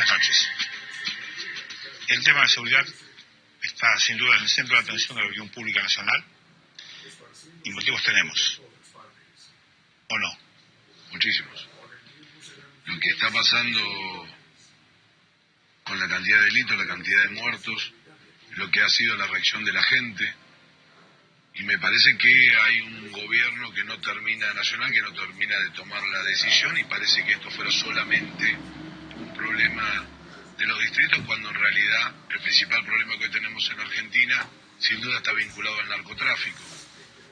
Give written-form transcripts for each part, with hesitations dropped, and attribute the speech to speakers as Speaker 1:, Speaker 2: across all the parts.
Speaker 1: Buenas noches. El tema de seguridad está sin duda en el centro de atención de la opinión pública nacional y motivos tenemos, ¿o no?
Speaker 2: Muchísimos. Lo que está pasando con la cantidad de delitos, la cantidad de muertos, lo que ha sido la reacción de la gente, y me parece que hay un gobierno que no termina, nacional, que no termina de tomar la decisión, y parece que esto fuera solamente un problema de los distritos, cuando en realidad el principal problema que hoy tenemos en Argentina sin duda está vinculado al narcotráfico.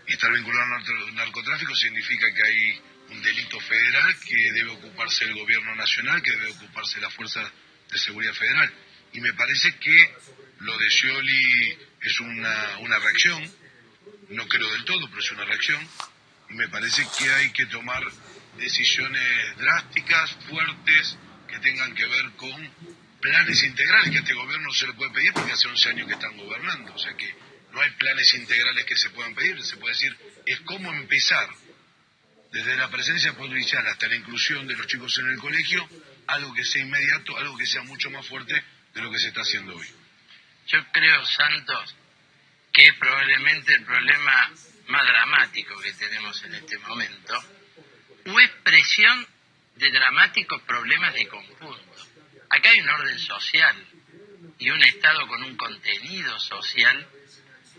Speaker 2: Y estar vinculado al narcotráfico significa que hay un delito federal que debe ocuparse el gobierno nacional, que debe ocuparse la Fuerza de Seguridad Federal. Y me parece que lo de Scioli es una reacción, no creo del todo, pero es una reacción, y me parece que hay que tomar decisiones drásticas, fuertes, que tengan que ver con planes integrales, que a este gobierno no se le puede pedir porque hace 11 años que están gobernando, o sea que no hay planes integrales que se puedan pedir, se puede decir, es cómo empezar, desde la presencia policial hasta la inclusión de los chicos en el colegio, algo que sea inmediato, algo que sea mucho más fuerte de lo que se está haciendo hoy.
Speaker 3: Yo creo, Santos, que probablemente el problema más dramático que tenemos en este momento, o expresión de dramáticos problemas de conjunto. Acá hay un orden social y un Estado con un contenido social.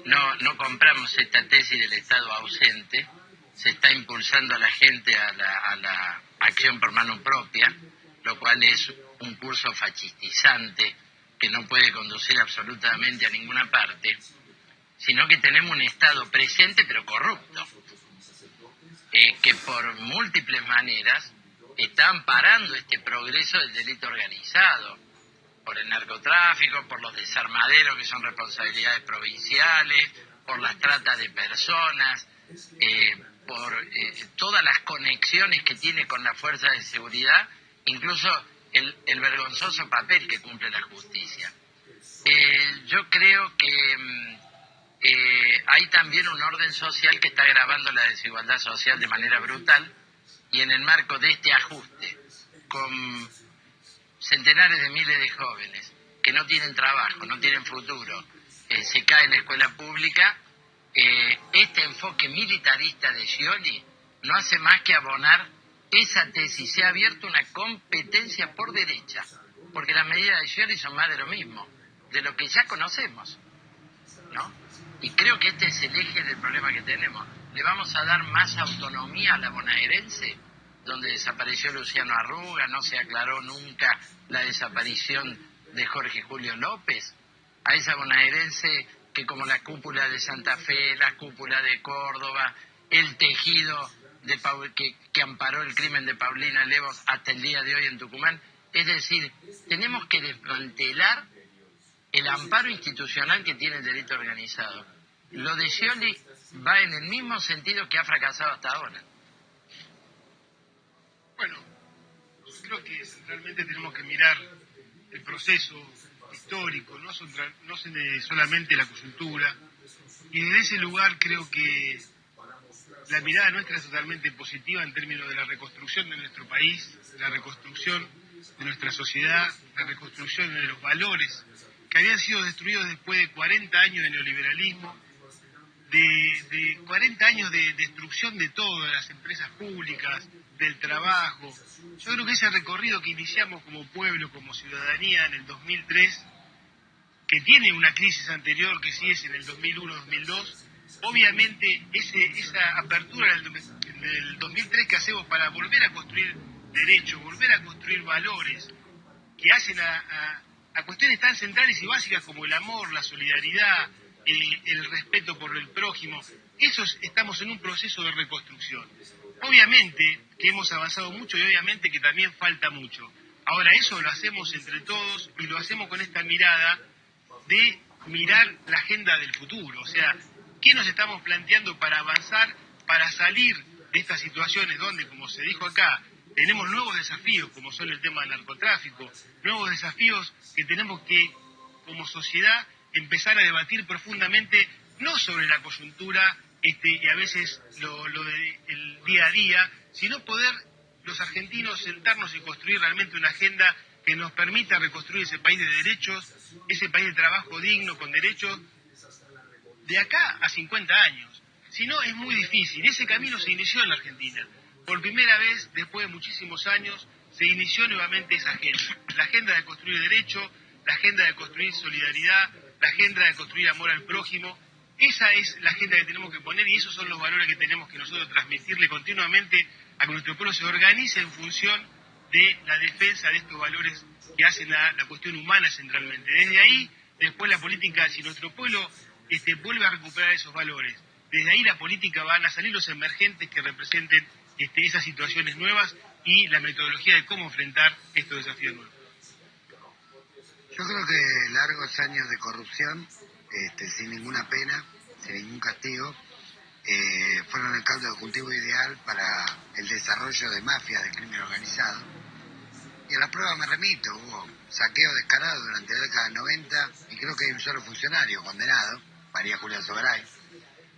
Speaker 3: No compramos esta tesis del Estado ausente. Se está impulsando a la gente a la acción por mano propia, lo cual es un curso fascistizante que no puede conducir absolutamente a ninguna parte, sino que tenemos un Estado presente pero corrupto, que por múltiples maneras está amparando este progreso del delito organizado, por el narcotráfico, por los desarmaderos que son responsabilidades provinciales, por las tratas de personas, por todas las conexiones que tiene con la fuerza de seguridad, incluso el vergonzoso papel que cumple la justicia. Yo creo que hay también un orden social que está agravando la desigualdad social de manera brutal, y en el marco de este ajuste, con centenares de miles de jóvenes que no tienen trabajo, no tienen futuro, se cae en la escuela pública, este enfoque militarista de Scioli no hace más que abonar esa tesis. Se ha abierto una competencia por derecha, porque las medidas de Scioli son más de lo mismo, de lo que ya conocemos, ¿no? Y creo que este es el eje del problema que tenemos. ¿Le vamos a dar más autonomía a la bonaerense, donde desapareció Luciano Arruga, no se aclaró nunca la desaparición de Jorge Julio López? A esa bonaerense que, como la cúpula de Santa Fe, la cúpula de Córdoba, el tejido que amparó el crimen de Paulina Levos hasta el día de hoy en Tucumán. Es decir, tenemos que desmantelar el amparo institucional que tiene el delito organizado. Lo de Scioli va en el mismo sentido que ha fracasado hasta ahora.
Speaker 4: Bueno, creo que centralmente tenemos que mirar el proceso histórico, no solamente la coyuntura, y desde ese lugar creo que la mirada nuestra es totalmente positiva en términos de la reconstrucción de nuestro país, la reconstrucción de nuestra sociedad, la reconstrucción de los valores que habían sido destruidos después de 40 años de neoliberalismo, de 40 años de destrucción de todo, de las empresas públicas, del trabajo. Yo creo que ese recorrido que iniciamos como pueblo, como ciudadanía en el 2003, que tiene una crisis anterior que sí es en el 2001-2002, obviamente esa apertura del 2003 que hacemos para volver a construir derechos, volver a construir valores que hacen a cuestiones tan centrales y básicas como el amor, la solidaridad, el respeto por el prójimo. Estamos en un proceso de reconstrucción. Obviamente que hemos avanzado mucho y obviamente que también falta mucho. Ahora eso lo hacemos entre todos y lo hacemos con esta mirada de mirar la agenda del futuro. O sea, ¿qué nos estamos planteando para avanzar, para salir de estas situaciones donde, como se dijo acá, tenemos nuevos desafíos como son el tema del narcotráfico, nuevos desafíos que tenemos que, como sociedad, empezar a debatir profundamente, no sobre la coyuntura y a veces lo del día a día, sino poder los argentinos sentarnos y construir realmente una agenda que nos permita reconstruir ese país de derechos, ese país de trabajo digno, con derechos, de acá a 50 años. Si no, es muy difícil. Ese camino se inició en la Argentina. Por primera vez, después de muchísimos años, se inició nuevamente esa agenda. La agenda de construir derecho, la agenda de construir solidaridad, la agenda de construir amor al prójimo. Esa es la agenda que tenemos que poner y esos son los valores que tenemos que nosotros transmitirle continuamente a que nuestro pueblo se organice en función de la defensa de estos valores que hacen la cuestión humana centralmente. Desde ahí, después la política, si nuestro pueblo vuelve a recuperar esos valores, desde ahí la política van a salir los emergentes que representen esas situaciones nuevas y la metodología de cómo enfrentar estos desafíos nuevos.
Speaker 5: Yo creo que largos años de corrupción, sin ninguna pena, sin ningún castigo, fueron el caldo de cultivo ideal para el desarrollo de mafias de crimen organizado. Y a la prueba me remito, hubo saqueo descarado durante la década del 90 y creo que hay un solo funcionario condenado, María Julia Sogaray.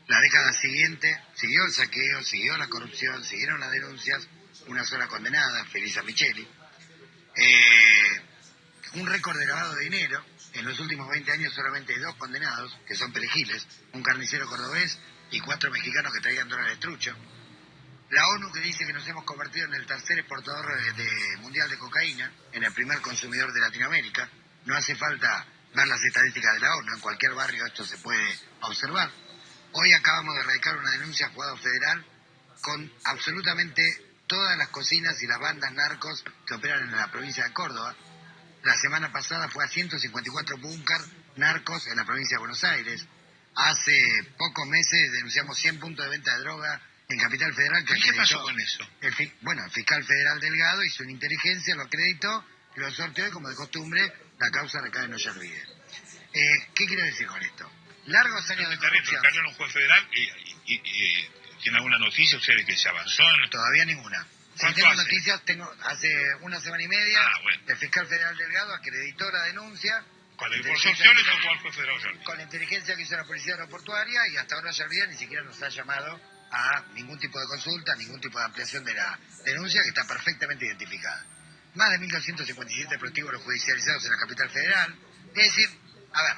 Speaker 5: La década siguiente siguió el saqueo, siguió la corrupción, siguieron las denuncias, una sola condenada, Felisa Micheli. Un récord de lavado de dinero, en los últimos 20 años solamente hay 2 condenados, que son perejiles, un carnicero cordobés y 4 mexicanos que traían dólares trucho. La ONU que dice que nos hemos convertido en el tercer exportador mundial de cocaína, en el primer consumidor de Latinoamérica. No hace falta ver las estadísticas de la ONU, en cualquier barrio esto se puede observar. Hoy acabamos de erradicar una denuncia a juzgado federal con absolutamente todas las cocinas y las bandas narcos que operan en la provincia de Córdoba. La semana pasada fue a 154 búnker narcos en la provincia de Buenos Aires. Hace pocos meses denunciamos 100 puntos de venta de droga en Capital Federal.
Speaker 1: ¿Qué pasó con eso?
Speaker 5: El fiscal federal Delgado hizo una inteligencia, lo acreditó, lo sorteó y, como de costumbre, la causa recae en Ollarvide. ¿Qué quiero decir con esto? Largos años de corrupción.
Speaker 1: ¿Está en un juez federal y tiene alguna noticia ustedes que se avanzó?
Speaker 5: Todavía ninguna. Sí, tengo noticias, hace una semana y media,
Speaker 1: bueno.
Speaker 5: El fiscal federal Delgado acreditó la denuncia.
Speaker 1: ¿Con la información le tocó al juez federal Ollarvide?
Speaker 5: Con la inteligencia que hizo la policía aeroportuaria, y hasta ahora Ollarvide ni siquiera nos ha llamado a ningún tipo de consulta, ningún tipo de ampliación de la denuncia, que está perfectamente identificada. Más de 1.257 prostíbulos judicializados en la capital federal. Es decir, a ver,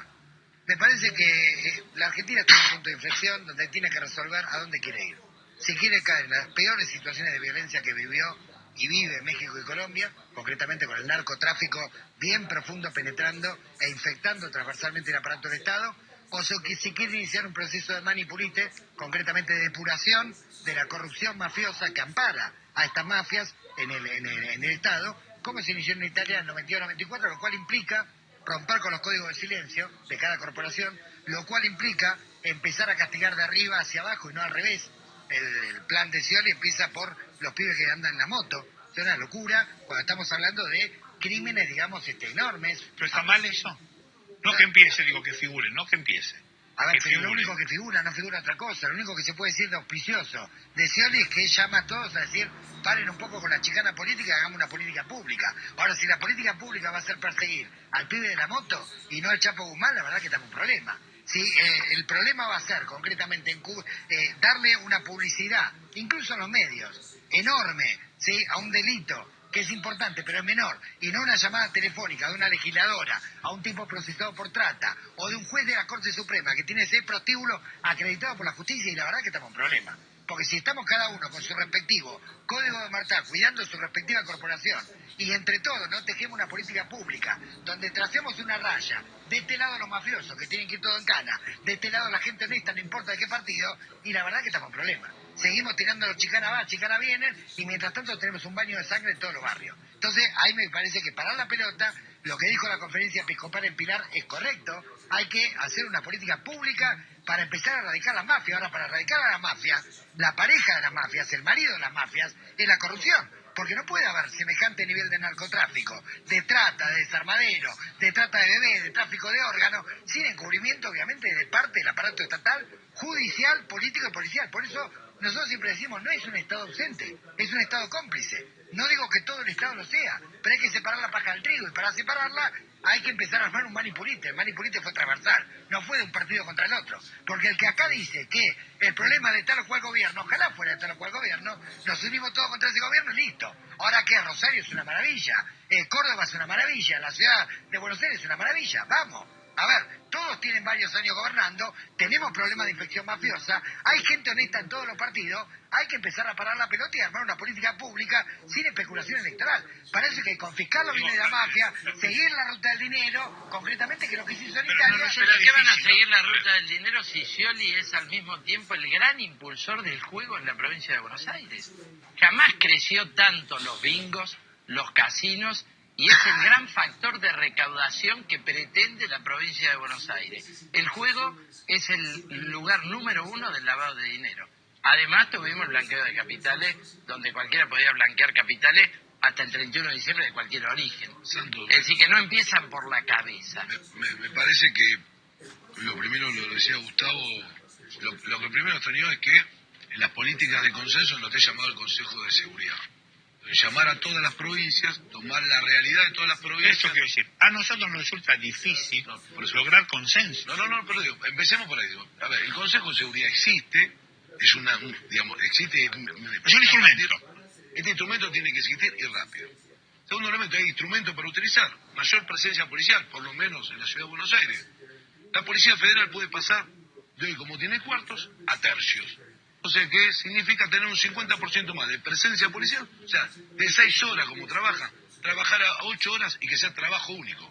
Speaker 5: me parece que la Argentina está en un punto de inflexión donde tiene que resolver a dónde quiere ir. Si quiere caer en las peores situaciones de violencia que vivió y vive México y Colombia, concretamente con el narcotráfico bien profundo penetrando e infectando transversalmente el aparato del Estado, o si quiere iniciar un proceso de manipulite, concretamente de depuración de la corrupción mafiosa que ampara a estas mafias en el Estado, como se inició en Italia en el 92-94, lo cual implica romper con los códigos de silencio de cada corporación, lo cual implica empezar a castigar de arriba hacia abajo y no al revés. El plan de Scioli empieza por los pibes que andan en la moto. Es una locura cuando estamos hablando de crímenes, digamos, enormes.
Speaker 1: ¿Pero está mal eso? No que empiece, digo que figure, no que empiece.
Speaker 5: A ver, pero lo único que figura, no figura otra cosa. Lo único que se puede decir de auspicioso de Scioli es que llama a todos a decir, paren un poco con la chicana política y hagamos una política pública. Ahora, si la política pública va a ser perseguir al pibe de la moto y no al Chapo Guzmán, la verdad que estamos en problema. Sí, el problema va a ser concretamente darle una publicidad, incluso en los medios, enorme, ¿sí?, a un delito que es importante pero es menor, y no una llamada telefónica de una legisladora a un tipo procesado por trata, o de un juez de la Corte Suprema que tiene ese prostíbulo acreditado por la justicia, y la verdad que estamos en problema. Porque si estamos cada uno con su respectivo código de omertá, cuidando su respectiva corporación, y entre todos no tejemos una política pública donde tracemos una raya, de este lado los mafiosos que tienen que ir todo en cana, de este lado la gente honesta, no importa de qué partido, y la verdad que estamos en problemas. Seguimos tirando los chicana va, chicana vienen, y mientras tanto tenemos un baño de sangre en todos los barrios. Entonces, ahí me parece que parar la pelota, lo que dijo la conferencia episcopal en Pilar es correcto, hay que hacer una política pública para empezar a erradicar las mafias. Ahora, para erradicar a las mafias, la pareja de las mafias, el marido de las mafias, es la corrupción. Porque no puede haber semejante nivel de narcotráfico, de trata, de desarmadero, de trata de bebés, de tráfico de órganos, sin encubrimiento, obviamente, de parte del aparato estatal, judicial, político y policial. Por eso nosotros siempre decimos, no es un Estado ausente, es un Estado cómplice. No digo que todo el Estado lo sea, pero hay que separar la paja del trigo, y para separarla hay que empezar a armar un manipulite. El manipulite fue transversal, no fue de un partido contra el otro. Porque el que acá dice que el problema de tal o cual gobierno, ojalá fuera de tal o cual gobierno, nos unimos todos contra ese gobierno y listo. Ahora que Rosario es una maravilla, Córdoba es una maravilla, la ciudad de Buenos Aires es una maravilla, vamos. A ver, todos tienen varios años gobernando, tenemos problemas de infección mafiosa, hay gente honesta en todos los partidos, hay que empezar a parar la pelota y armar una política pública sin especulación electoral. Para eso hay que confiscar los bienes de la mafia, seguir la ruta del dinero, concretamente que lo que se hizo en Italia...
Speaker 3: ¿Pero qué van a seguir la ruta del dinero si Scioli es al mismo tiempo el gran impulsor del juego en la provincia de Buenos Aires? Jamás creció tanto los bingos, los casinos, y es el gran factor de recaudación que pretende la provincia de Buenos Aires. El juego es el lugar número 1 del lavado de dinero. Además tuvimos el blanqueo de capitales, donde cualquiera podía blanquear capitales hasta el 31 de diciembre de cualquier origen.
Speaker 2: Santos,
Speaker 3: Es decir, que no empiezan por la cabeza.
Speaker 2: me parece que lo primero, lo decía Gustavo, lo que primero extrañó es que en las políticas de consenso no te he llamado el Consejo de Seguridad. Llamar a todas las provincias, tomar la realidad de todas las provincias.
Speaker 1: Eso quiero decir, a nosotros nos resulta difícil lograr consenso.
Speaker 2: No, pero digo, empecemos por ahí. Digo, a ver, el Consejo de Seguridad existe, es existe...
Speaker 1: Es un instrumento.
Speaker 2: Este instrumento tiene que existir y rápido. Segundo elemento, hay instrumentos para utilizar. Mayor presencia policial, por lo menos en la ciudad de Buenos Aires. La Policía Federal puede pasar de hoy, como tiene cuartos, a tercios. O sea que significa tener un 50% más de presencia policial. O sea, de 6 horas como trabaja, trabajar a 8 horas y que sea trabajo único.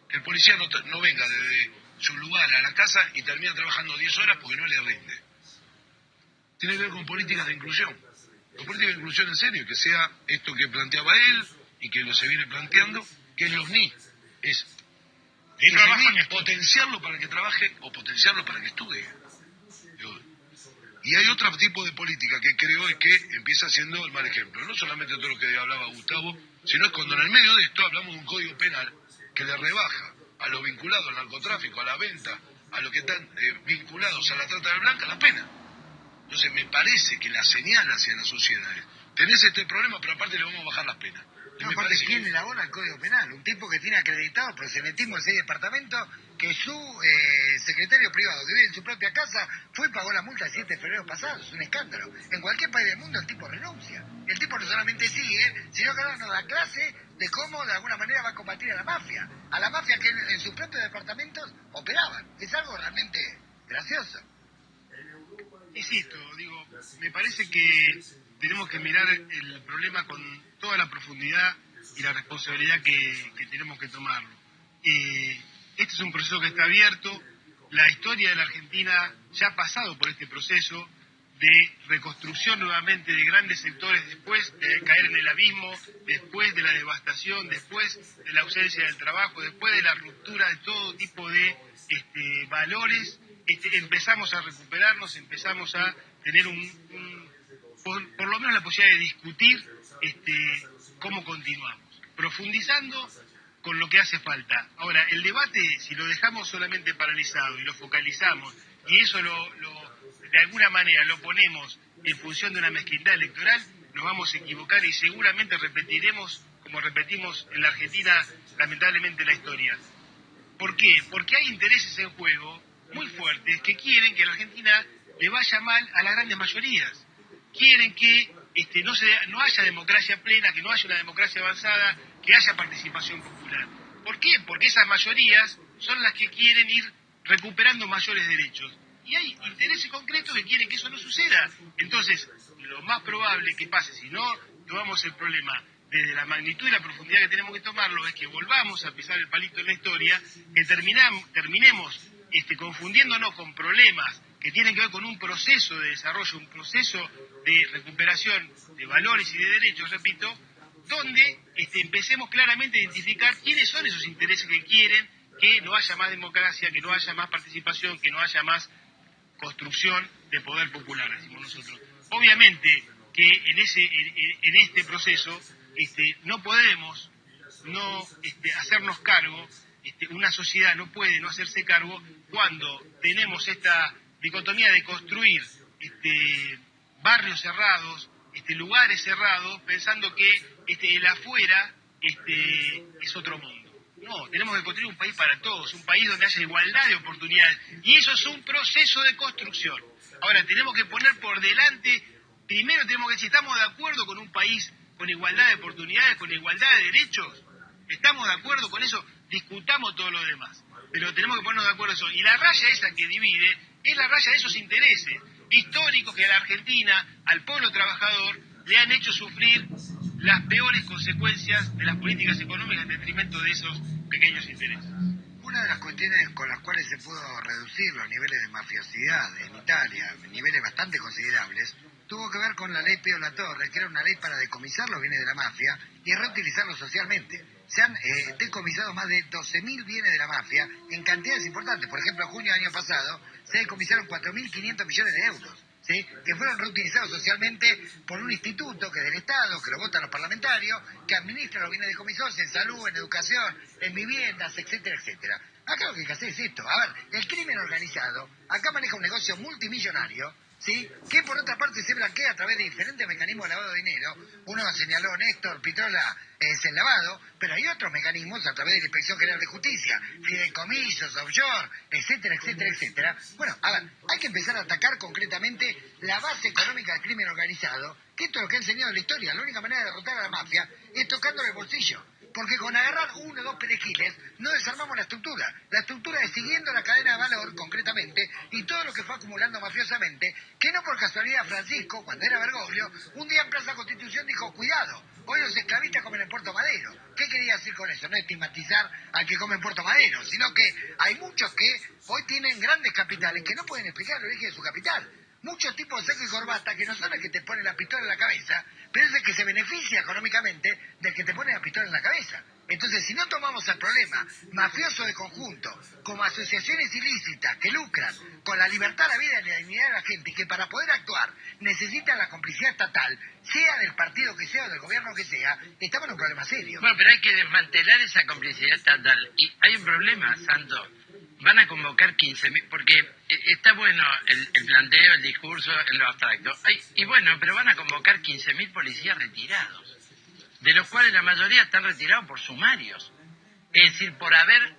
Speaker 2: Que el policía no venga desde su lugar a la casa y termina trabajando 10 horas porque no le rinde. Tiene que ver con políticas de inclusión. Con políticas de inclusión en serio, que sea esto que planteaba él y que lo se viene planteando, que es los NI. Es potenciarlo para que trabaje o potenciarlo para que estudie. Y hay otro tipo de política que creo es que empieza siendo el mal ejemplo. No solamente todo lo que hablaba Gustavo, sino es cuando en el medio de esto hablamos de un código penal que le rebaja a los vinculados al narcotráfico, a la venta, a los que están vinculados a la trata de blancas, la pena. Entonces me parece que la señal hacia la sociedad es, tenés este problema, pero aparte le vamos a bajar las penas.
Speaker 5: No, aparte, ¿quién elabora el Código Penal? Un tipo que tiene acreditado proxenetismo en 6 departamentos, que su secretario privado, que vive en su propia casa, fue y pagó la multa el 7 de febrero pasado. Es un escándalo. En cualquier país del mundo el tipo renuncia. El tipo no solamente sigue, sino que ahora nos da clase de cómo de alguna manera va a combatir a la mafia que en sus propios departamentos operaban. Es algo realmente gracioso.
Speaker 4: Insisto, digo, me parece que tenemos que mirar el problema con toda la profundidad y la responsabilidad que tenemos que tomarlo. Este es un proceso que está abierto. La historia de la Argentina ya ha pasado por este proceso de reconstrucción nuevamente de grandes sectores después de caer en el abismo, después de la devastación, después de la ausencia del trabajo, después de la ruptura de todo tipo de valores. Empezamos a recuperarnos, empezamos a tener por lo menos la posibilidad de discutir cómo continuamos, profundizando con lo que hace falta. Ahora, el debate, si lo dejamos solamente paralizado y lo focalizamos, y eso de alguna manera lo ponemos en función de una mezquindad electoral, nos vamos a equivocar y seguramente repetiremos, como repetimos en la Argentina, lamentablemente la historia. ¿Por qué? Porque hay intereses en juego muy fuertes que quieren que a la Argentina le vaya mal a las grandes mayorías. Quieren que no haya democracia plena, que no haya una democracia avanzada, que haya participación popular. ¿Por qué? Porque esas mayorías son las que quieren ir recuperando mayores derechos. Y hay intereses concretos que quieren que eso no suceda. Entonces, lo más probable que pase, si no tomamos el problema desde la magnitud y la profundidad que tenemos que tomarlo, es que volvamos a pisar el palito en la historia, que terminemos confundiéndonos con problemas que tienen que ver con un proceso de desarrollo, un proceso de recuperación de valores y de derechos, repito, donde empecemos claramente a identificar quiénes son esos intereses que quieren que no haya más democracia, que no haya más participación, que no haya más construcción de poder popular, decimos nosotros. Obviamente que en este proceso no podemos no hacernos cargo, una sociedad no puede no hacerse cargo cuando tenemos esta dicotomía de construir barrios cerrados, lugares cerrados, pensando que el afuera es otro mundo. No, tenemos que construir un país para todos, un país donde haya igualdad de oportunidades. Y eso es un proceso de construcción. Ahora, tenemos que poner por delante, primero tenemos que decir, ¿estamos de acuerdo con un país con igualdad de oportunidades, con igualdad de derechos? ¿Estamos de acuerdo con eso? Discutamos todo lo demás. Pero tenemos que ponernos de acuerdo en eso. Y la raya esa que divide es la raya de esos intereses históricos que a la Argentina, al pueblo trabajador, le han hecho sufrir las peores consecuencias de las políticas económicas en detrimento de esos pequeños intereses.
Speaker 5: Una de las cuestiones con las cuales se pudo reducir los niveles de mafiosidad en Italia, niveles bastante considerables, tuvo que ver con la ley Pío La Torre, que era una ley para decomisar los bienes de la mafia y reutilizarlos socialmente. Se han decomisado más de 12.000 bienes de la mafia en cantidades importantes. Por ejemplo, en junio del año pasado se decomisaron 4.500 millones de euros, ¿sí?, que fueron reutilizados socialmente por un instituto que es del Estado, que lo votan los parlamentarios, que administra los bienes decomisados en salud, en educación, en viviendas, etcétera, etcétera. Acá lo que hay que hacer es esto. A ver, el crimen organizado acá maneja un negocio multimillonario, ¿sí?, que por otra parte se blanquea a través de diferentes mecanismos de lavado de dinero. Uno señaló Néstor Pitrola, es el lavado, pero hay otros mecanismos a través de la Inspección General de Justicia, fideicomisos, offshore, etcétera, etcétera, etcétera. Bueno, a ver, hay que empezar a atacar concretamente la base económica del crimen organizado, que esto es lo que ha enseñado la historia. La única manera de derrotar a la mafia es tocándole el bolsillo. Porque con agarrar uno o dos perejiles no desarmamos la estructura. La estructura es siguiendo la cadena de valor, concretamente, y todo lo que fue acumulando mafiosamente, que no por casualidad Francisco, cuando era Bergoglio, un día en Plaza Constitución dijo, cuidado, hoy los esclavistas comen en Puerto Madero. ¿Qué quería decir con eso? No estigmatizar al que come en Puerto Madero, sino que hay muchos que hoy tienen grandes capitales que no pueden explicar el origen de su capital. Muchos tipos de saco y corbata que no son el que te pone la pistola en la cabeza, pero es el que se beneficia económicamente del que te pone la pistola en la cabeza. Entonces, si no tomamos el problema mafioso de conjunto como asociaciones ilícitas que lucran con la libertad, la vida y la dignidad de la gente y que para poder actuar necesitan la complicidad estatal, sea del partido que sea o del gobierno que sea, estamos en un problema serio.
Speaker 3: Bueno, pero hay que desmantelar esa complicidad estatal. Y hay un problema, Santo. Van a convocar 15.000, porque está bueno el planteo, el discurso, en lo abstracto. Y bueno, pero van a convocar 15.000 policías retirados, de los cuales la mayoría están retirados por sumarios. Es decir, por haber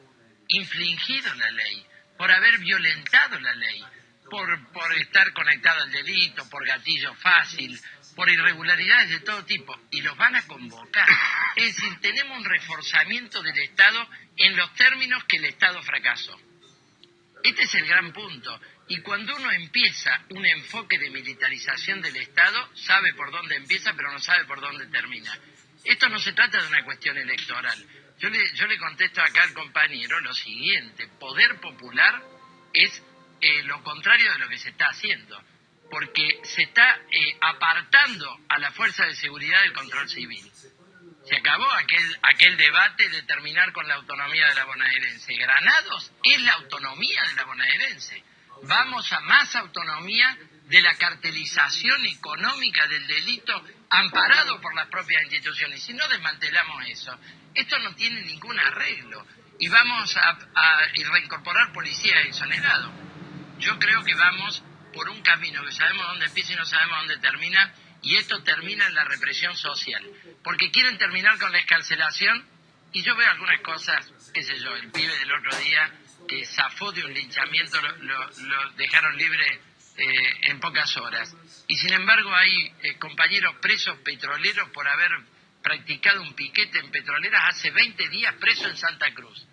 Speaker 3: infringido la ley, por haber violentado la ley, por estar conectado al delito, por gatillo fácil, por irregularidades de todo tipo, y los van a convocar. Es decir, tenemos un reforzamiento del Estado en los términos que el Estado fracasó. Este es el gran punto. Y cuando uno empieza un enfoque de militarización del Estado, sabe por dónde empieza, pero no sabe por dónde termina. Esto no se trata de una cuestión electoral. Yo le contesto acá al compañero lo siguiente: poder popular es lo contrario de lo que se está haciendo, porque se está apartando a la fuerza de seguridad del control civil. Se acabó aquel debate de terminar con la autonomía de la bonaerense. Granados es la autonomía de la bonaerense. Vamos a más autonomía de la cartelización económica del delito amparado por las propias instituciones. Si no desmantelamos eso, esto no tiene ningún arreglo. Y vamos a reincorporar policías exonerados. Yo creo que vamos por un camino que sabemos dónde empieza y no sabemos dónde termina, y esto termina en la represión social. Porque quieren terminar con la excarcelación, y yo veo algunas cosas, qué sé yo, el pibe del otro día que zafó de un linchamiento, lo dejaron libre en pocas horas. Y sin embargo hay compañeros presos petroleros por haber practicado un piquete en petroleras hace 20 días preso en Santa Cruz.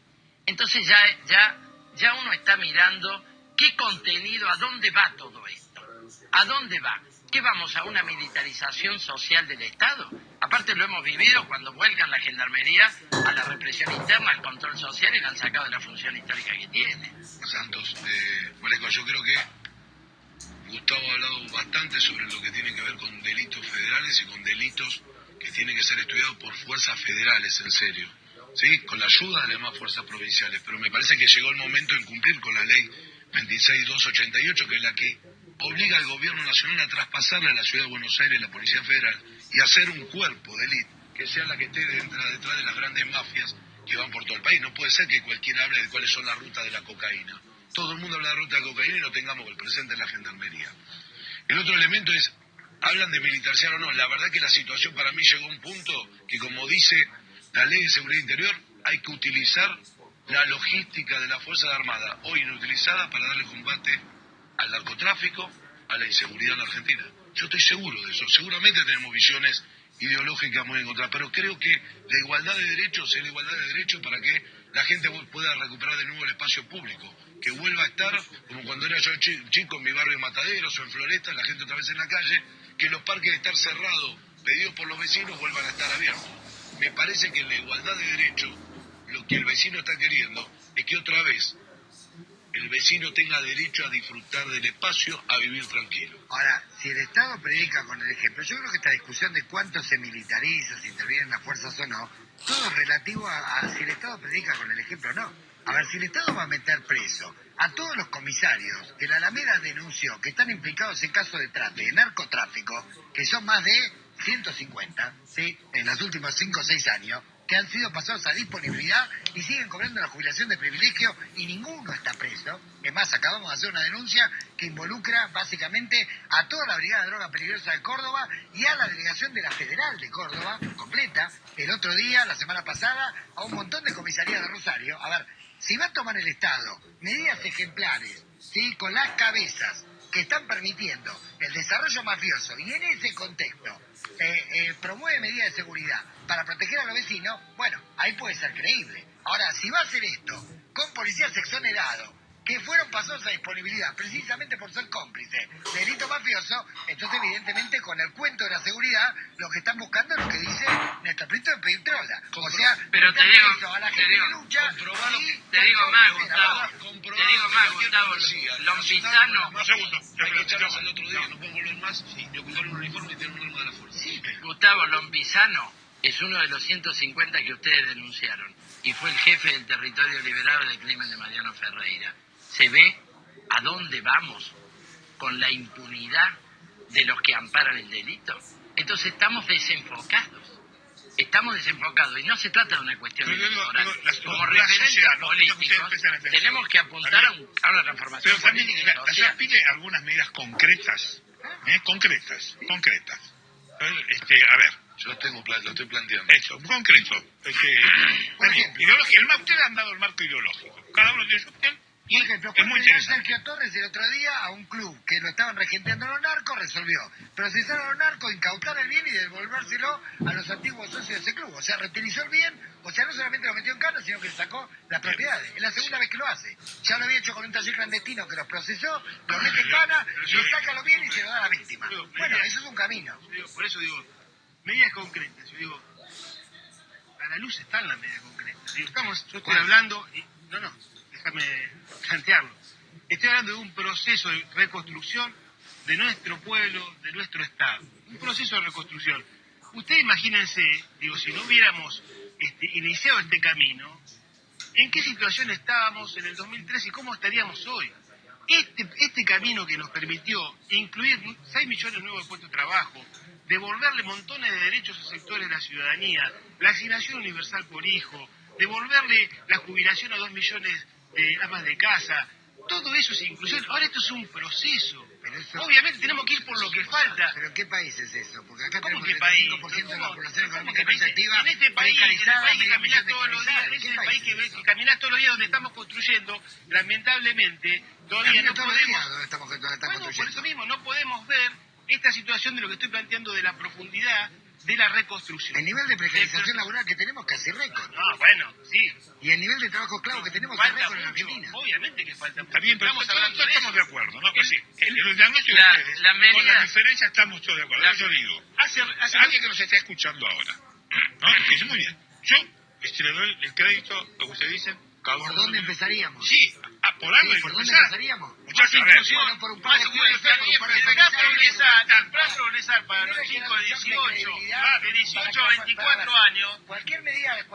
Speaker 3: Entonces ya uno está mirando qué contenido, a dónde va todo esto, a dónde va. ¿Qué vamos a una militarización social del Estado? Aparte lo hemos vivido cuando vuelcan la gendarmería a la represión interna, al control social, y la han sacado de la función histórica que tiene.
Speaker 2: Santos, Maresco, yo creo que Gustavo ha hablado bastante sobre lo que tiene que ver con delitos federales y con delitos que tienen que ser estudiados por fuerzas federales, en serio, ¿sí? Con la ayuda de las demás fuerzas provinciales. Pero me parece que llegó el momento en cumplir con la ley 26288, que es la que obliga al gobierno nacional a traspasarle a la ciudad de Buenos Aires la Policía Federal y hacer un cuerpo de élite que sea la que esté detrás de las grandes mafias que van por todo el país. No puede ser que cualquiera hable de cuáles son las rutas de la cocaína. Todo el mundo habla de ruta de cocaína y no tengamos el presente en la gendarmería. El otro elemento es hablan de militarizar o no. La verdad que la situación para mí llegó a un punto que, como dice la Ley de Seguridad Interior, hay que utilizar la logística de la Fuerza Armada, hoy inutilizada, para darle combate al narcotráfico, a la inseguridad en la Argentina. Yo estoy seguro de eso. Seguramente tenemos visiones ideológicas muy en contra, pero creo que la igualdad de derechos es la igualdad de derechos para que la gente pueda recuperar de nuevo el espacio público, que vuelva a estar como cuando era yo chico en mi barrio Mataderos o en Floresta, la gente otra vez en la calle, que los parques de estar cerrados, pedidos por los vecinos, vuelvan a estar abiertos. Me parece que en la igualdad de derechos, lo que el vecino está queriendo es que otra vez el vecino tenga derecho a disfrutar del espacio, a vivir tranquilo.
Speaker 5: Ahora, si el Estado predica con el ejemplo, yo creo que esta discusión de cuánto se militariza, si intervienen las fuerzas o no, todo es relativo a si el Estado predica con el ejemplo o no. A ver, si el Estado va a meter preso a todos los comisarios que la Alameda denunció que están implicados en casos de trata y de narcotráfico, que son más de 150, ¿sí?, en los últimos 5 o 6 años, que han sido pasados a disponibilidad y siguen cobrando la jubilación de privilegio y ninguno está preso. Es más, acabamos de hacer una denuncia que involucra básicamente a toda la Brigada de Droga Peligrosa de Córdoba y a la delegación de la Federal de Córdoba, completa, el otro día, la semana pasada, a un montón de comisarías de Rosario. A ver, si va a tomar el Estado medidas ejemplares, ¿sí?, con las cabezas que están permitiendo el desarrollo mafioso y en ese contexto promueve medidas de seguridad para proteger a los vecinos, bueno, ahí puede ser creíble. Ahora, si va a hacer esto con policías exonerados que fueron pasados a disponibilidad precisamente por ser cómplices de delito mafioso, entonces evidentemente con el cuento de la seguridad lo que están buscando es lo que dice Néstor Prieto de Pedrola. O sea,
Speaker 3: pero te digo,
Speaker 5: a la gente que lucha,
Speaker 3: te digo más, Gustavo, Lompizano,
Speaker 2: Un segundo, hay que echarlos al otro día, no puedo volver más y ocupar un uniforme y tener un arma de la fuerza.
Speaker 5: Sí,
Speaker 3: Gustavo Lompizano es uno de los 150 que ustedes denunciaron y fue el jefe del territorio liberado del crimen de Mariano Ferreira. ¿Se ve a dónde vamos con la impunidad de los que amparan el delito? Entonces estamos desenfocados y no se trata de una cuestión electoral. Como referentes políticos tenemos que apuntar a una transformación
Speaker 1: pero también
Speaker 3: política y
Speaker 1: la
Speaker 3: social.
Speaker 1: ciudad pide algunas medidas concretas, concretas. A ver,
Speaker 2: Yo lo estoy planteando.
Speaker 1: eso, concreto.
Speaker 5: Por ejemplo.
Speaker 1: Ustedes han dado el marco ideológico, cada uno tiene su opción.
Speaker 5: Por ejemplo,
Speaker 1: Es muy
Speaker 5: cuando llegó
Speaker 1: interesante.
Speaker 5: Sergio Torres el otro día a un club que lo estaban regenteando los narcos, resolvió procesar a los narcos, incautar el bien y devolvérselo a los antiguos socios de ese club. O sea, reutilizó el bien, o sea, no solamente lo metió en cana, sino que sacó las propiedades. Es la segunda vez que lo hace. Ya lo había hecho con un taller clandestino que los procesó, lo mete en cana, le saca lo bien y se lo da a la víctima. Bueno, eso es un camino.
Speaker 4: Por eso digo, medidas concretas. Yo digo, a la luz están las medidas concretas. Digo, yo estoy hablando, déjame plantearlo. Estoy hablando de un proceso de reconstrucción de nuestro pueblo, de nuestro Estado. Un proceso de reconstrucción. Ustedes imagínense, digo, si no hubiéramos iniciado este camino, ¿en qué situación estábamos en el 2003 y cómo estaríamos hoy? Este camino que nos permitió incluir 6 millones nuevos de puestos de trabajo, devolverle montones de derechos a sectores de la ciudadanía, la asignación universal por hijo, devolverle la jubilación a 2 millones de amas de casa, todo eso es inclusión. Ahora esto es un proceso.
Speaker 5: Pero eso-
Speaker 4: Obviamente tenemos que ir por lo que falta.
Speaker 5: ¿Pero en qué país es eso? Porque acá
Speaker 4: ¿Cómo
Speaker 5: tenemos
Speaker 4: que
Speaker 5: el
Speaker 4: país?
Speaker 5: 35% de la población
Speaker 4: ¿Cómo que
Speaker 5: económicamente
Speaker 4: país?
Speaker 5: activa,
Speaker 4: En este país,
Speaker 5: precarizada,
Speaker 4: que
Speaker 5: medio
Speaker 4: caminás
Speaker 5: millón de
Speaker 4: todos los días,
Speaker 5: precarizados.
Speaker 4: en
Speaker 5: ¿En qué
Speaker 4: ese
Speaker 5: país
Speaker 4: país
Speaker 5: es eso?
Speaker 4: que caminás todos los días donde estamos construyendo, lamentablemente, todavía
Speaker 5: Camino
Speaker 4: no
Speaker 5: todos los días
Speaker 4: podemos...
Speaker 5: donde estamos
Speaker 4: Bueno, por
Speaker 5: construyendo.
Speaker 4: eso mismo, no podemos ver esta situación de lo que estoy planteando de la profundidad de la reconstrucción.
Speaker 5: El nivel de precarización laboral que tenemos casi récord.
Speaker 4: No, bueno, sí.
Speaker 5: Y el nivel de trabajo esclavo que tenemos es
Speaker 4: Falta
Speaker 5: récord en
Speaker 4: mucho.
Speaker 5: Argentina.
Speaker 4: Obviamente que falta mucho.
Speaker 1: Está bien, pero
Speaker 4: Estamos hablando de
Speaker 1: estamos
Speaker 4: eso.
Speaker 1: de acuerdo, ¿no?
Speaker 4: El-
Speaker 1: Sí, el diagnóstico de
Speaker 3: la
Speaker 1: ustedes,
Speaker 3: medida-
Speaker 1: con la diferencia estamos todos de acuerdo.
Speaker 3: la-
Speaker 1: Yo digo,
Speaker 4: Hace
Speaker 1: alguien que nos está escuchando ahora, ¿no? Que dice, muy bien, yo le doy el crédito, lo que ustedes dicen, cada
Speaker 5: ¿Por
Speaker 1: uno-
Speaker 5: dónde empezaríamos?
Speaker 1: Sí, por algo
Speaker 5: Sí,
Speaker 1: hay
Speaker 5: ¿por
Speaker 1: que
Speaker 5: dónde
Speaker 1: empezar.
Speaker 5: empezaríamos?
Speaker 1: Muchachos, a ver,
Speaker 5: Bueno, por un par de
Speaker 4: Más
Speaker 5: jueces, por un par de comisarios.
Speaker 4: el plan progresar para
Speaker 5: Primero
Speaker 4: los
Speaker 5: que
Speaker 4: chicos
Speaker 5: la
Speaker 4: de
Speaker 5: noción
Speaker 4: 18,
Speaker 5: credibilidad
Speaker 4: de 18 a
Speaker 5: para-
Speaker 4: 24
Speaker 5: para-
Speaker 4: años.
Speaker 5: Cualquier medida,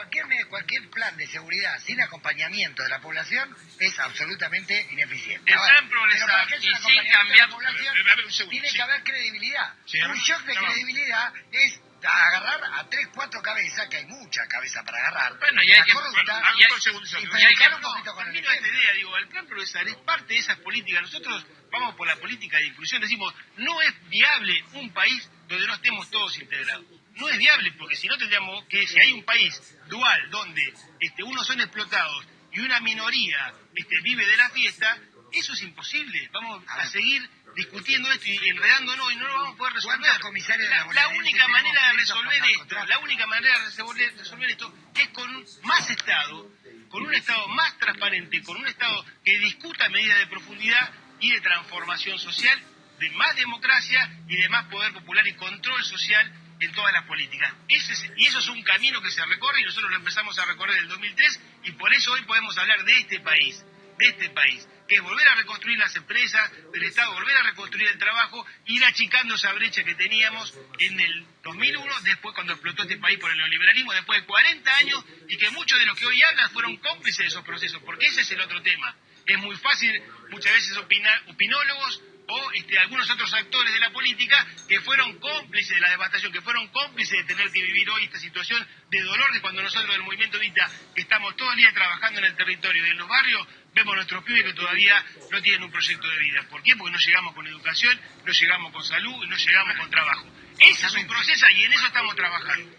Speaker 5: cualquier plan de seguridad sin acompañamiento de la población es absolutamente ineficiente.
Speaker 4: El
Speaker 5: Ahora,
Speaker 4: plan progresar,
Speaker 5: pero para que haya
Speaker 3: y
Speaker 5: un
Speaker 3: sin
Speaker 5: acompañamiento
Speaker 3: cambiar-
Speaker 5: de la población,
Speaker 1: a ver, un segundo,
Speaker 5: tiene
Speaker 1: sí.
Speaker 5: que haber credibilidad.
Speaker 1: Sí,
Speaker 5: Un shock de
Speaker 1: no.
Speaker 5: credibilidad es agarrar a 3, 4 cabezas, que hay mucha cabeza para agarrar,
Speaker 3: Bueno, y
Speaker 5: de
Speaker 3: hay
Speaker 5: la
Speaker 3: que-
Speaker 5: corrupta,
Speaker 1: Algo por segundo,
Speaker 5: y
Speaker 3: hay
Speaker 5: predicar
Speaker 3: que-
Speaker 5: un poquito con el
Speaker 4: Termino esta
Speaker 5: ejemplo.
Speaker 4: idea, digo, el plan progresar es parte de esas políticas. Nosotros vamos por la política de inclusión, decimos, no es viable un país donde no estemos todos integrados. No es viable, porque si no tendríamos que, si hay un país dual donde unos son explotados y una minoría vive de la fiesta, eso es imposible. Vamos a seguir discutiendo esto y enredándonos y no lo vamos a poder resolver. La única manera de resolver esto es con más Estado, con un Estado más transparente, con un Estado que discuta medidas de profundidad y de transformación social, de más democracia y de más poder popular y control social en todas las políticas. Y eso es un camino que se recorre y nosotros lo empezamos a recorrer en el 2003 y por eso hoy podemos hablar de este país, que es volver a reconstruir las empresas del Estado, volver a reconstruir el trabajo, ir achicando esa brecha que teníamos en el 2001, después cuando explotó este país por el neoliberalismo, después de 40 años, y que muchos de los que hoy hablan fueron cómplices de esos procesos, porque ese es el otro tema. Es muy fácil muchas veces opinólogos o algunos otros actores de la política que fueron cómplices de la devastación, que fueron cómplices de tener que vivir hoy esta situación de dolor, de cuando nosotros del movimiento Evita, que estamos todo el día trabajando en el territorio y en los barrios, vemos nuestros pibes que todavía no tienen un proyecto de vida. ¿Por qué? Porque no llegamos con educación, no llegamos con salud, no llegamos con trabajo. Ese es un proceso y en eso estamos trabajando.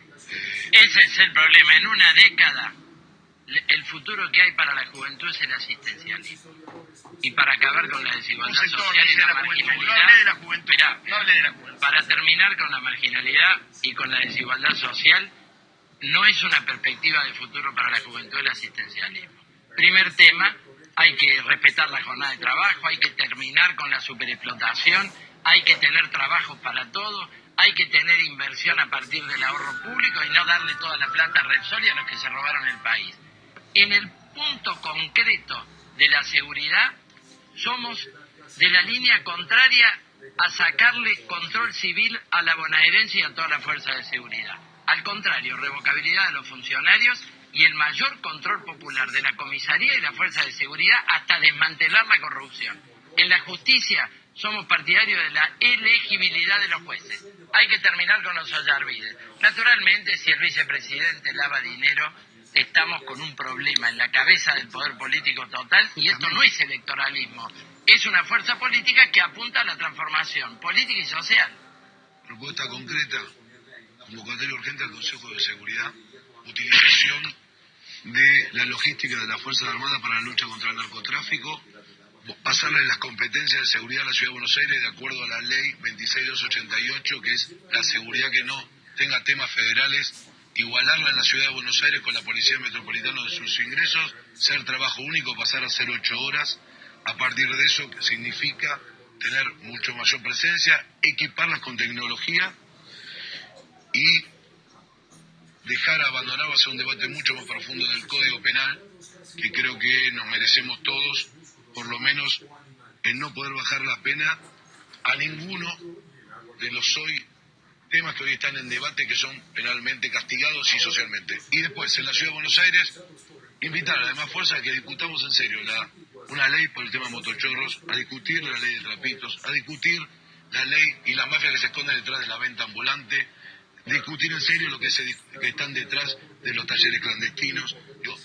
Speaker 3: Ese es el problema. En una década, el futuro que hay para la juventud es el asistencialismo. Y para acabar con la desigualdad social y la marginalidad...
Speaker 4: No hable de la juventud.
Speaker 3: Mirá,
Speaker 4: no hable de la juventud.
Speaker 3: Para terminar con la marginalidad y con la desigualdad social, no es una perspectiva de futuro para la juventud el asistencialismo. Primer tema, hay que respetar la jornada de trabajo, hay que terminar con la superexplotación, hay que tener trabajo para todos, hay que tener inversión a partir del ahorro público y no darle toda la plata a Repsol y a los que se robaron el país. En el punto concreto de la seguridad, somos de la línea contraria a sacarle control civil a la bonaerense y a toda la fuerza de seguridad. Al contrario, revocabilidad de los funcionarios y el mayor control popular de la comisaría y la fuerza de seguridad hasta desmantelar la corrupción. En la justicia somos partidarios de la elegibilidad de los jueces. Hay que terminar con los ollarvides. Naturalmente, si el vicepresidente lava dinero, estamos con un problema en la cabeza del poder político total y esto no es electoralismo. Es una fuerza política que apunta a la transformación política y social.
Speaker 2: Propuesta concreta, convocatoria urgente al Consejo de Seguridad, utilización de la logística de las Fuerzas Armadas para la lucha contra el narcotráfico, pasarle las competencias de seguridad a la Ciudad de Buenos Aires de acuerdo a la ley 26288, que es la seguridad que no tenga temas federales, igualarla en la Ciudad de Buenos Aires con la Policía Metropolitana de sus ingresos, ser trabajo único, pasar a ser 8 horas. A partir de eso significa tener mucho mayor presencia, equiparlas con tecnología y dejar abandonado va a ser un debate mucho más profundo del Código Penal, que creo que nos merecemos todos, por lo menos en no poder bajar la pena a ninguno de los temas que hoy están en debate, que son penalmente castigados y socialmente. Y después, en la Ciudad de Buenos Aires, invitar a las demás fuerzas a que discutamos en serio una ley por el tema motochorros, a discutir la ley de trapitos, a discutir la ley y la mafia que se esconde detrás de la venta ambulante, discutir en serio lo que están detrás de los talleres clandestinos.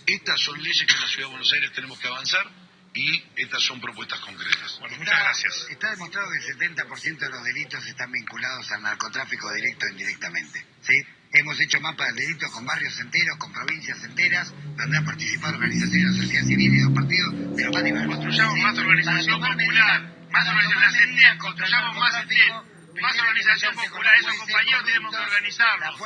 Speaker 2: Estas son leyes que en la Ciudad de Buenos Aires tenemos que avanzar y estas son propuestas concretas.
Speaker 1: Bueno, muchas gracias.
Speaker 5: Está demostrado que el 70% de los delitos están vinculados al narcotráfico directo e indirectamente, ¿sí? Hemos hecho mapas de delitos con barrios enteros, con provincias enteras, donde han participado organizaciones de la sociedad civil y dos partidos de los más diversos.
Speaker 4: Construyamos más organización popular, más organización, las etnias, construyamos más organización popular, esos compañeros tenemos que organizarlos.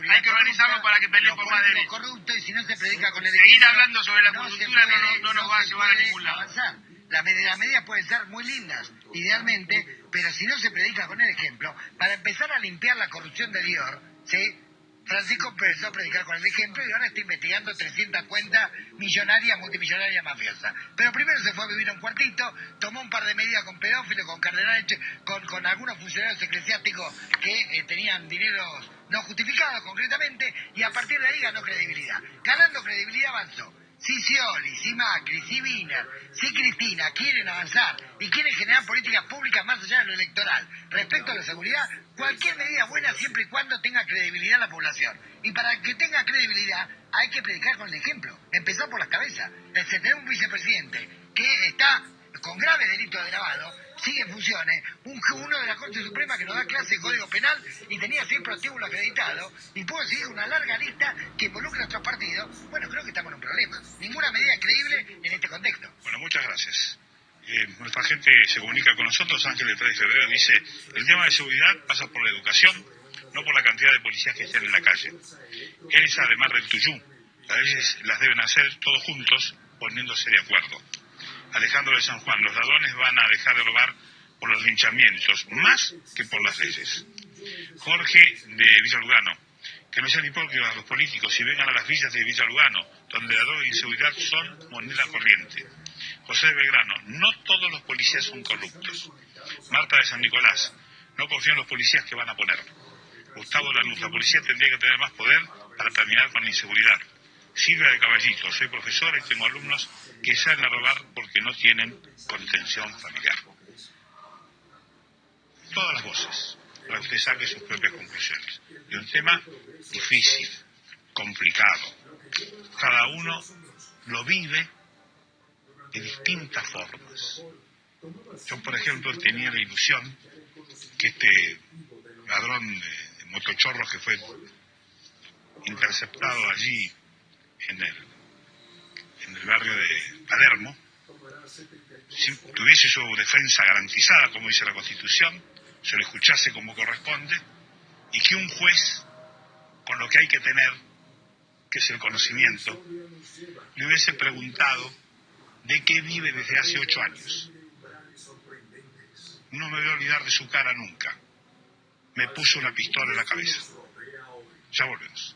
Speaker 4: Hay que organizarlos para que peleen por más derechos.
Speaker 5: Corrupto, y si no se predica con el
Speaker 4: seguir hablando sobre la coyuntura no nos va a llevar a ningún lado.
Speaker 5: Avanzar. Las medidas pueden ser muy lindas, idealmente, pero si no se predica con el ejemplo, para empezar a limpiar la corrupción de Dior, ¿sí? Francisco empezó a predicar con el ejemplo y ahora está investigando 300 cuentas millonarias, multimillonarias, mafiosas. Pero primero se fue a vivir a un cuartito, tomó un par de medidas con pedófilos, con cardenales, con algunos funcionarios eclesiásticos que tenían dineros no justificados concretamente, y a partir de ahí ganó credibilidad. Ganando credibilidad avanzó. Si Scioli, si Macri, si Wiener, si Cristina quieren avanzar y quieren generar políticas públicas más allá de lo electoral respecto a la seguridad, cualquier medida buena siempre y cuando tenga credibilidad en la población. Y para que tenga credibilidad hay que predicar con el ejemplo, empezar por las cabezas. Tener un vicepresidente que está con graves delitos agravados, sigue en funciones, uno de la Corte Suprema que nos da clase de Código Penal y tenía 100 prostíbulos acreditados, y puedo seguir una larga lista que involucra a otros partidos. Bueno, creo que estamos en un problema. Ninguna medida es creíble en este contexto.
Speaker 1: Bueno, muchas gracias. Nuestra gente se comunica con nosotros. Ángel de 3 de febrero dice: el tema de seguridad pasa por la educación, no por la cantidad de policías que estén en la calle. Él es además del Tuyú. Las leyes las deben hacer todos juntos, poniéndose de acuerdo. Alejandro de San Juan: los ladrones van a dejar de robar por los linchamientos, más que por las leyes. Jorge de Villa Lugano: que no sean hipócritas los políticos y vengan a las villas de Villa Lugano, donde la droga e inseguridad son moneda corriente. José de Belgrano: no todos los policías son corruptos. Marta de San Nicolás: no confío en los policías que van a poner. Gustavo Lanús: la policía tendría que tener más poder para terminar con la inseguridad. Silvia de Caballito: soy profesora y tengo alumnos que salen a robar porque no tienen contención familiar. Todas las voces, para que usted saque sus propias conclusiones. De un tema difícil, complicado. Cada uno lo vive de distintas formas. Yo, por ejemplo, tenía la ilusión que este ladrón de motochorros que fue interceptado allí en el barrio de Palermo, si tuviese su defensa garantizada, como dice la Constitución, se lo escuchase como corresponde, y que un juez, con lo que hay que tener, que es el conocimiento, le hubiese preguntado de qué vive desde hace 8 años. No me voy a olvidar de su cara nunca. Me puso una pistola en la cabeza. Ya volvemos.